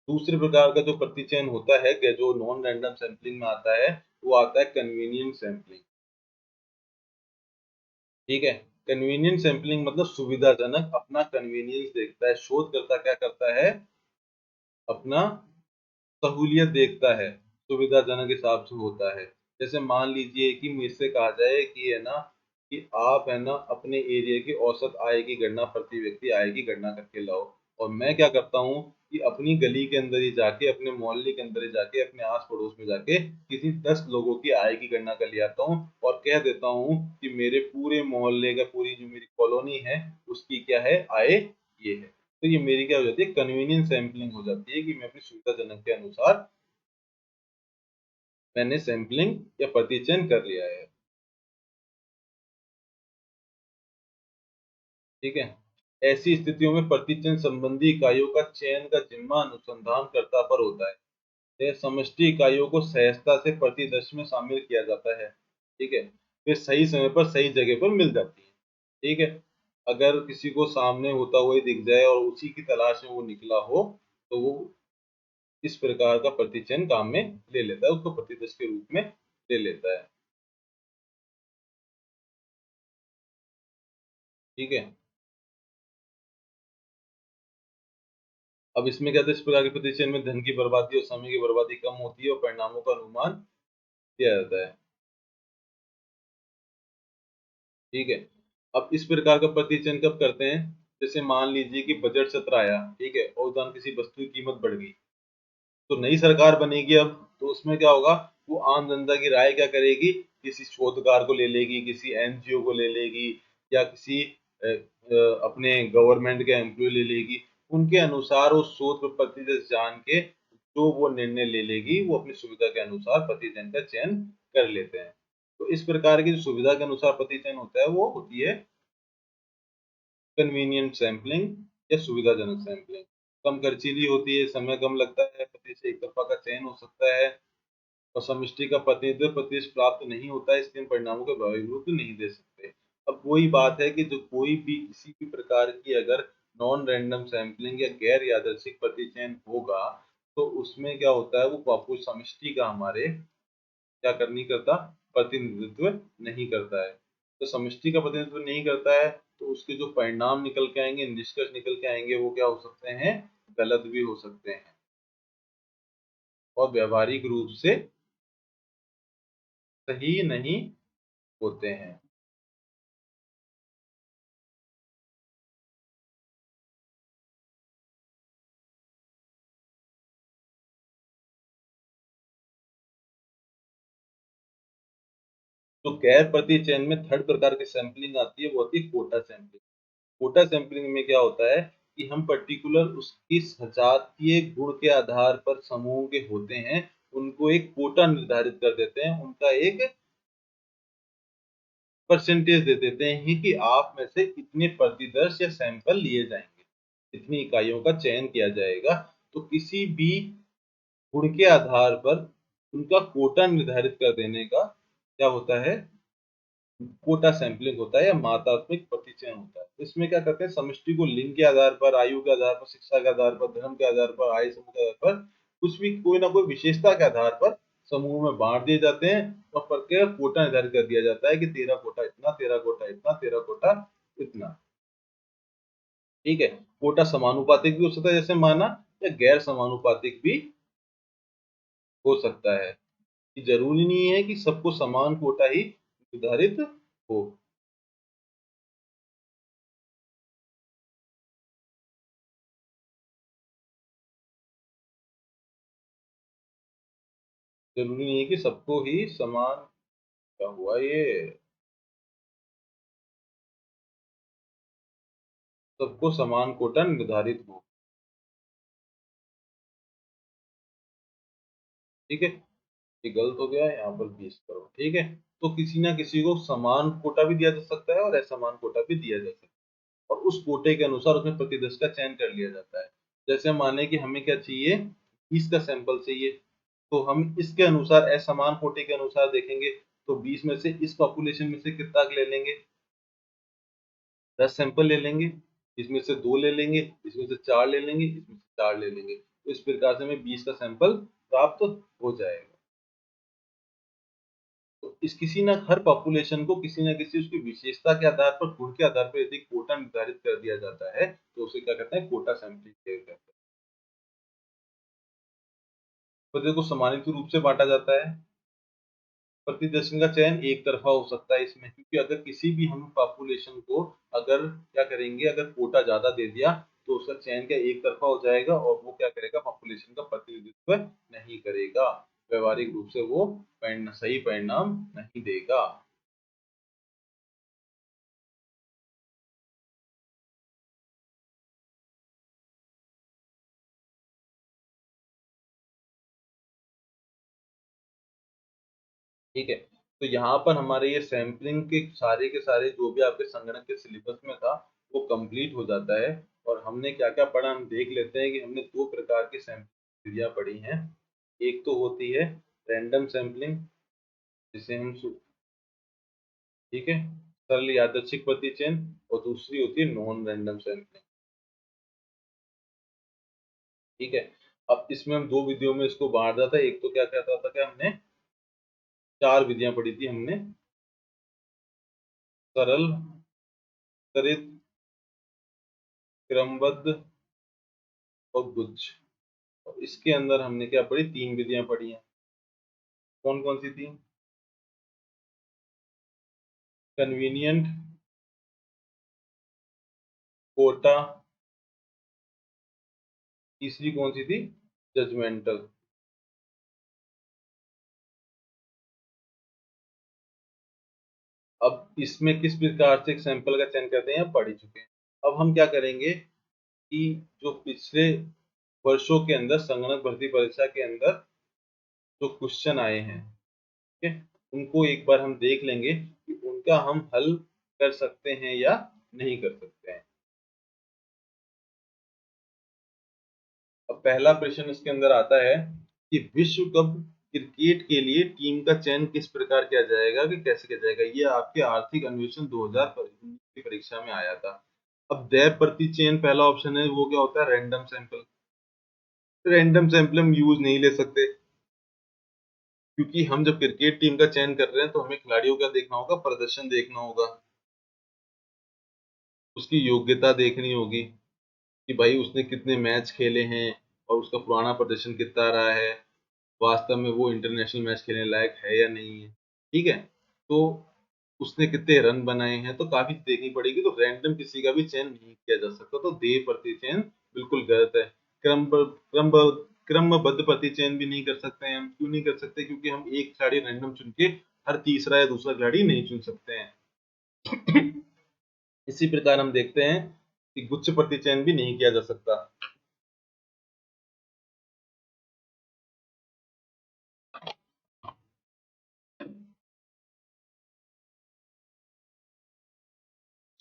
A: दूसरे प्रकार का जो प्रतिचयन होता है कि जो नॉन रैंडम सैंपलिंग में आता है, वो आता है कन्वीनियंट सैंपलिंग। ठीक है, कन्वीनियंट सैंपलिंग मतलब सुविधाजनक, अपना कन्वीनियंस देखता है। शोधकर्ता क्या करता है, अपना सहूलियत देखता है, सुविधाजनक हिसाब से होता है। जैसे मान लीजिए कि मुझसे कहा जाए कि है ना, कि आप है ना अपने एरिया की औसत आय की गणना, प्रति व्यक्ति आय की गणना करके लाओ। और मैं क्या करता हूँ कि अपनी गली के अंदर ही जाके, अपने मोहल्ले के अंदर ही जाके, अपने आस पड़ोस में जाके किसी 10 लोगों की आय की गणना कर ले आता हूँ और कह देता हूँ कि मेरे पूरे मोहल्ले का, पूरी जो मेरी कॉलोनी है उसकी क्या है, आय ये है। तो ये मेरी क्या हो जाती है, कन्वीनियंस सैंपलिंग हो जाती है कि मैं अपनी सुविधाजनक के अनुसार मैंने सैंपलिंग या प्रतिचयन कर लिया है। ठीक है, ऐसी स्थितियों में प्रतिचयन संबंधी इकाइयों का चयन का जिम्मा अनुसंधानकर्ता पर होता है। यह समष्टि इकाइयों को सहजता से प्रतिदर्श में शामिल किया जाता है। ठीक है, वे सही समय पर सही जगह पर मिल जाती है। ठीक है, अगर किसी को सामने होता हुआ ही दिख जाए और उसी की तलाश में वो निकला हो तो वो इस प्रकार का प्रतिचयन काम में ले लेता है, उसको प्रतिदर्श के रूप में ले लेता है। ठीक है, अब इसमें क्या था, इस प्रकार के प्रतिचयन में धन की बर्बादी और समय की बर्बादी कम होती है और परिणामों का अनुमान किया जाता है। ठीक है, अब इस प्रकार का प्रतिचयन कब करते हैं, जैसे मान लीजिए कि बजट सत्र आया, ठीक है, और उदाहरण किसी वस्तु की कीमत बढ़ गई, तो नई सरकार बनेगी अब, तो उसमें क्या होगा, वो आम जनता की राय क्या करेगी, किसी शोधकार को ले लेगी, किसी एनजीओ को ले लेगी, या किसी अपने गवर्नमेंट के एम्प्लॉय ले लेगी। उनके अनुसार उस शोध पर प्रतिशत जान के जो वो निर्णय ले लेगी, वो अपनी सुविधा के अनुसार प्रतिजन का चयन कर लेते हैं। तो इस प्रकार की जो सुविधा के अनुसार प्रतिचयन होता है वो होती है कन्वीनियंट सैंपलिंग या सुविधाजनक सैंपलिंग। कम खर्चीली होती है, समय कम लगता है, पति से एक तरफा का चयन हो सकता है और समष्टि का प्रतिनिधित्व प्रतिशत प्राप्त नहीं होता है, इसलिए परिणामों के प्रभावी रूप नहीं दे सकते। अब वही बात है कि जो कोई भी किसी भी प्रकार की अगर नॉन रैंडम सैंपलिंग या गैर यादृच्छिक प्रतिचयन होगा, तो उसमें क्या होता है, वो पॉपुलर समष्टि का हमारे क्या कर नहीं करता, प्रतिनिधित्व नहीं करता है। तो समष्टि का प्रतिनिधित्व नहीं करता है, तो उसके जो परिणाम निकल के आएंगे, निष्कर्ष निकल के आएंगे, वो क्या हो सकते हैं, गलत भी हो सकते हैं और व्यवहारिक रूप से सही नहीं होते हैं। तो गैर प्रतिचयन में थर्ड प्रकार की सैंपलिंग आती है, वो होती है कोटा सैंपलिंग। कोटा सैंपलिंग में क्या होता है कि हम पर्टिकुलर उसकी सजातीय गुण के आधार पर समूह के होते हैं, उनको एक कोटा निर्धारित कर देते हैं, उनका एक परसेंटेज दे देते हैं कि आप में से इतने प्रतिदर्श या सैंपल लिए जाएंगे, इतनी इकाइयों का चयन किया जाएगा। तो किसी भी गुण के आधार पर उनका कोटा निर्धारित कर देने का क्या होता है, कोटा सैंपलिंग होता है या मात्रात्मक प्रतिचयन होता है। इसमें क्या करते हैं, समष्टि को लिंग के आधार पर, आयु के आधार पर, शिक्षा के आधार पर, धर्म के आधार पर, आय समूह के आधार पर, कुछ भी कोई ना कोई विशेषता के आधार पर समूह में बांट दिए जाते हैं और प्रत्येक कोटा निर्धारित कर दिया जाता है कि तेरा कोटा इतना, तेरा कोटा इतना, तेरा कोटा इतना। ठीक है। कोटा समानुपातिक भी हो सकता है जैसे माना, या गैर समानुपातिक भी हो सकता है, कि जरूरी नहीं है कि सबको समान कोटा ही निर्धारित हो। जरूरी नहीं है कि सबको ही समान, क्या हुआ ये, सबको समान कोटा निर्धारित हो। ठीक है, ये गलत हो गया, यहाँ पर 20 करोड़। ठीक है, तो किसी ना किसी को समान कोटा भी दिया जा सकता है और असमान कोटा भी दिया जा सकता है, और उस कोटे के अनुसार उसमें प्रतिदर्श का चयन कर लिया जाता है। जैसे माने कि हमें क्या चाहिए, 20 का सैंपल चाहिए, तो हम इसके अनुसार असमान कोटे के अनुसार देखेंगे, तो 20 में से इस पॉपुलेशन में से कितना ले लेंगे, 10 सैंपल ले लेंगे, इसमें से 2 ले लेंगे, इसमें से 4 ले लेंगे, इसमें से 4 ले लेंगे, तो इस प्रकार से हमें 20 का सैंपल प्राप्त हो जाएगा। तो इस किसी ना हर पॉपुलेशन को किसी ना किसी उसकी विशेषता के आधार पर, गुण के आधार पर यदि कोटा निर्धारित कर दिया जाता है, तो उसे क्या कहते हैं, कोटा सैंपलिंग कहते हैं। तो को सम्मानित रूप से बांटा जाता है। प्रतिदर्शन का चयन एक तरफा हो सकता है इसमें, क्योंकि अगर किसी भी हम पॉपुलेशन को अगर क्या करेंगे, अगर कोटा ज्यादा दे दिया, तो उसका चयन क्या एक तरफा हो जाएगा और वो क्या करेगा, पॉपुलेशन का प्रतिनिधित्व नहीं करेगा, व्यवहारिक रूप से वो सही परिणाम नहीं देगा। ठीक है, तो यहाँ पर हमारे ये सैंपलिंग के सारे जो भी आपके संगणक के सिलेबस में था, वो कंप्लीट हो जाता है। और हमने क्या क्या पढ़ा, हम देख लेते हैं कि हमने दो प्रकार की सैंपलिंग विधियां पढ़ी हैं। एक तो होती है रैंडम सैंपलिंग, जिसे हम ठीक है, सरल यादृच्छिक प्रतिचयन, और दूसरी होती है नॉन रैंडम सैंपलिंग। ठीक है, अब इसमें हम दो विधियों में इसको बांट दिया था। एक तो क्या कहता था कि हमने चार विधियां पढ़ी थी हमने, सरल, त्वरित, क्रमबद्ध और गुच्छ। और इसके अंदर हमने क्या पढ़ी, तीन विधियां पढ़ी हैं। कौन कौन सी थी, कन्वीनियंट, कोटा, तीसरी कौन सी थी, जजमेंटल। अब इसमें किस प्रकार से एक सैंपल का चयन करते हैं पढ़ ही चुके हैं। अब हम क्या करेंगे कि जो पिछले वर्षों के अंदर संगणक भर्ती परीक्षा के अंदर जो क्वेश्चन आए हैं, ठीक है, उनको एक बार हम देख लेंगे कि उनका हम हल कर सकते हैं या नहीं कर सकते हैं। अब पहला प्रश्न इसके अंदर आता है कि विश्व कप क्रिकेट के लिए टीम का चयन किस प्रकार किया जाएगा कि कैसे किया जाएगा, ये आपके आर्थिक अन्वेषण 2000 की परीक्षा में आया था। अब दैव प्रति चयन पहला ऑप्शन है, वो क्या होता है, रैंडम सैंपल। रैंडम सैंपल हम यूज नहीं ले सकते, क्योंकि हम जब क्रिकेट टीम का चयन कर रहे हैं तो हमें खिलाड़ियों का देखना होगा, प्रदर्शन देखना होगा, उसकी योग्यता देखनी होगी कि भाई उसने कितने मैच खेले हैं और उसका पुराना प्रदर्शन कितना रहा है, वास्तव में वो इंटरनेशनल मैच खेलने लायक है या नहीं है। ठीक है, तो उसने कितने रन बनाए हैं, तो काफी देखनी पड़ेगी। तो रैंडम किसी का भी चयन नहीं किया जा सकता, तो देय प्रति चयन बिल्कुल गलत है। क्रमबद्ध प्रति चयन भी नहीं कर सकते हैं हम। क्यों नहीं कर सकते, क्योंकि हम एक खिलाड़ी रैंडम चुन के हर तीसरा या दूसरा खिलाड़ी नहीं चुन सकते हैं। इसी प्रकार हम देखते हैं कि गुच्छ प्रति चयन भी नहीं किया जा सकता।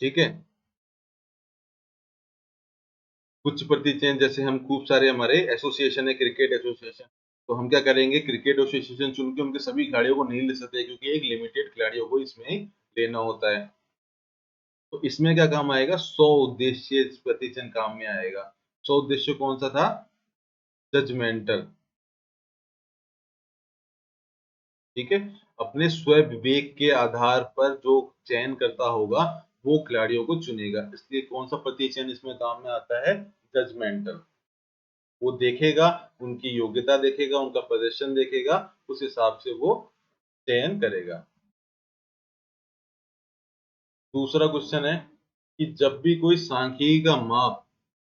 A: ठीक है, कुछ प्रति चयन जैसे हम खूब सारे हमारे एसोसिएशन है, क्रिकेट एसोसिएशन, तो हम क्या करेंगे, क्रिकेट एसोसिएशन चुन के उनके सभी खिलाड़ियों को नहीं ले सकते, क्योंकि एक लिमिटेड खिलाड़ियों को इसमें लेना होता है। तो इसमें क्या काम आएगा, 100 उद्देश्य प्रति चयन काम में आएगा। 100 उद्देश्य कौन सा था, जजमेंटल। ठीक है, अपने स्व विवेक के आधार पर जो चयन करता होगा वो खिलाड़ियों को चुनेगा, इसलिए कौन सा प्रति चयन इसमें काम में आता है, जजमेंटल। वो देखेगा, उनकी योग्यता देखेगा, उनका प्रदर्शन देखेगा, उस हिसाब से वो चयन करेगा। दूसरा क्वेश्चन है कि जब भी कोई सांख्यिकी का माप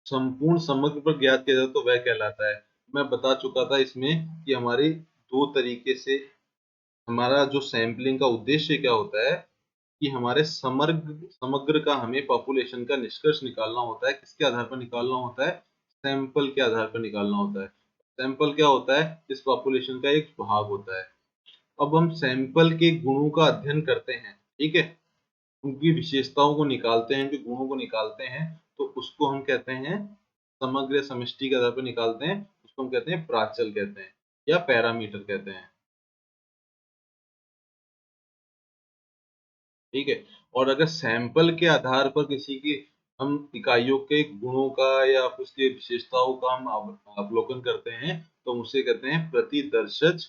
A: संपूर्ण समग्र पर ज्ञात किया जाए तो वह कहलाता है। मैं बता चुका था इसमें कि हमारी दो तरीके से हमारा जो सैंपलिंग का उद्देश्य क्या होता है कि हमारे समग्र समग्र का हमें पॉपुलेशन का निष्कर्ष निकालना होता है। किसके आधार पर निकालना होता है, सैंपल के आधार पर निकालना होता है। सैंपल क्या होता है, इस पॉपुलेशन का एक भाग होता है। अब हम सैंपल के गुणों का अध्ययन करते हैं, ठीक है, उनकी विशेषताओं को निकालते हैं, उनके गुणों को निकालते हैं, तो उसको हम कहते हैं समग्र समष्टि के आधार पर निकालते हैं, उसको हम कहते हैं प्राचल कहते हैं या पैरामीटर कहते हैं। ठीक है, और अगर सैंपल के आधार पर किसी की हम इकाइयों के गुणों का या उसके विशेषताओं का हम अवलोकन करते हैं, तो हम उसे कहते हैं प्रतिदर्शज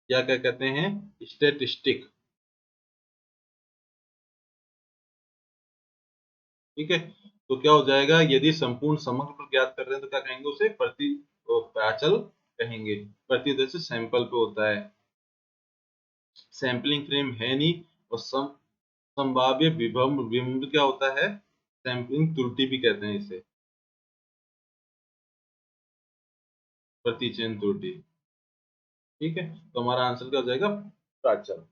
A: या क्या कहते हैं, स्टेटिस्टिक। ठीक है, तो क्या हो जाएगा, यदि संपूर्ण समग्र पर ज्ञात कर रहे हैं तो क्या कहेंगे, उसे प्रति प्राचल कहेंगे। प्रतिदर्श सैंपल पे होता है, सैंपलिंग फ्रेम है नहीं। और संभाव्य विभव बिंब क्या होता है, सैंपलिंग त्रुटि भी कहते हैं इसे, प्रतिचयन त्रुटि। ठीक है, तो हमारा आंसर क्या हो जाएगा, प्राचल।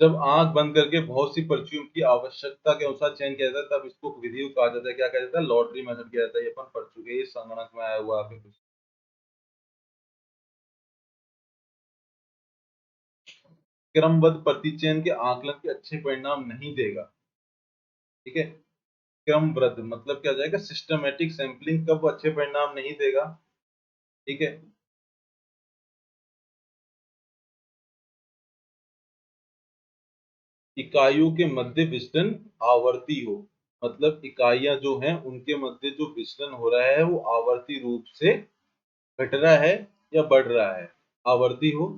A: जब आंख बंद करके बहुत सी पर्चियों की आवश्यकता के अनुसार चयन किया जाता है तब इसको विधि कहा जाता है, क्या कहा जाता है, लॉटरी मेथड किया जाता है। ये अपन पढ़ चुके हैं, ये संगणक में आया हुआ आपके कुछ। क्रमबद्ध प्रतिचयन के आकलन के अच्छे परिणाम नहीं देगा। ठीक है, क्रमबद्ध मतलब क्या हो जाएगा, सिस्टमेटिक सैंपलिंग कब अच्छे परिणाम नहीं देगा। ठीक है, इकाइयों के मध्य विचलन आवर्ती हो, मतलब इकाइयां जो हैं उनके मध्य जो विचलन हो रहा है वो आवर्ती रूप से घट रहा है या बढ़ रहा है, आवर्ती हो।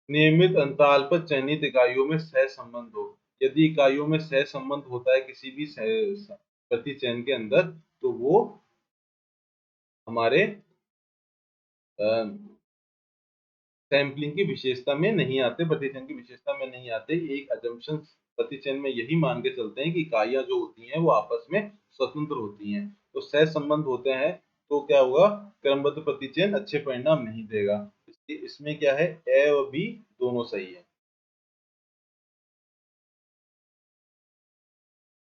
A: नियमित अंतराल पर चयनित इकाइयों में सह संबंध हो, यदि इकाइयों में सह संबंध होता है किसी भी प्रति चयन के अंदर, तो वो हमारे सैंपलिंग की विशेषता में नहीं आते, प्रतिचयन की विशेषता में नहीं आते। ये एक अजम्पशन प्रतिचयन में यही मान के चलते हैं कि इकाइयां जो होती हैं वो आपस में स्वतंत्र होती हैं, तो सह संबंध होते हैं, तो क्या होगा, क्रमबद्ध प्रतिचयन अच्छे परिणाम नहीं देगा। इसलिए इसमें क्या है, ए और बी दोनों सही है।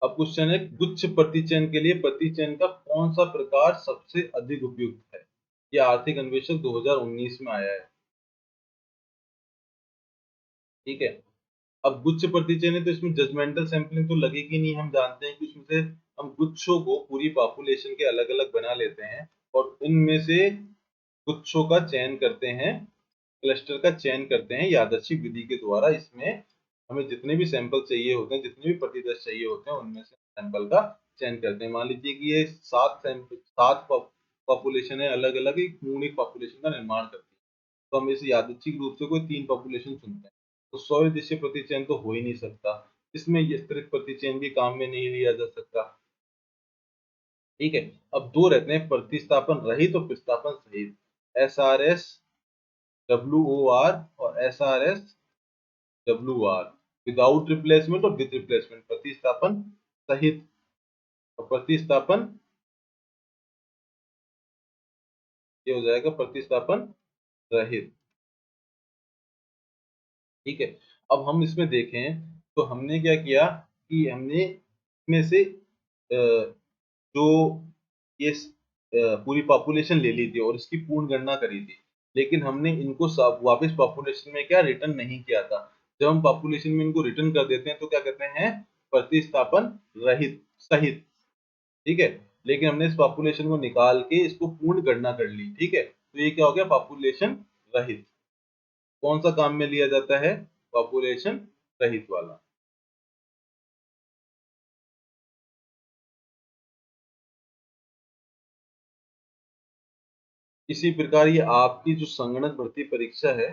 A: अब क्वेश्चन है, गुच्छ प्रतिचयन के लिए प्रतिचयन का कौन सा प्रकार सबसे अधिक उपयुक्त है। ये आर्थिक अन्वेषक 2019 में आया है। ठीक है, अब गुच्छ प्रतिचयन है तो इसमें जजमेंटल सैंपलिंग तो लगेगी नहीं। हम जानते हैं कि उसमें से हम गुच्छों को पूरी पॉपुलेशन के अलग अलग बना लेते हैं और इनमें से गुच्छों का चयन करते हैं, क्लस्टर का चयन करते हैं यादृच्छिक विधि के द्वारा। इसमें हमें जितने भी सैंपल चाहिए होते हैं, जितने भी प्रतिदर्श चाहिए होते हैं, उनमें से सैंपल का चयन करते हैं। मान लीजिए कि ये 7 पॉपुलेशन है, अलग अलग एक यूनिक पॉपुलेशन का निर्माण करती है, तो हम इस यादृच्छिक रूप से कोई 3 पॉपुलेशन चुनते हैं, तो सौविदिशीय प्रतिचयन तो हो ही नहीं सकता, इसमें ये स्तरित प्रतिचयन भी काम में नहीं लिया जा सकता। ठीक है, अब दो रहते हैं, प्रतिस्थापन रहित और प्रतिस्थापन सहित, SRS WOR और SRS WR, विदाउट रिप्लेसमेंट और विद रिप्लेसमेंट, प्रतिस्थापन सहित और प्रतिस्थापन, ये हो जाएगा प्रतिस्थापन रहित। ठीक है, अब हम इसमें देखें तो हमने क्या किया कि हमने इसमें से जो ये पूरी पॉपुलेशन ले ली थी और इसकी पूर्ण गणना करी थी, लेकिन हमने इनको सब वापस पॉपुलेशन में क्या रिटर्न नहीं किया था। जब हम पॉपुलेशन में इनको रिटर्न कर देते हैं तो क्या कहते हैं, प्रतिस्थापन रहित सहित। ठीक है, लेकिन हमने इस पॉपुलेशन को निकाल के इसको पूर्ण गणना कर ली। ठीक है, तो ये क्या हो गया, पॉपुलेशन रहित। कौन सा काम में लिया जाता है, पॉपुलेशन रहित वाला। इसी प्रकार ये आपकी जो संगणक भर्ती परीक्षा है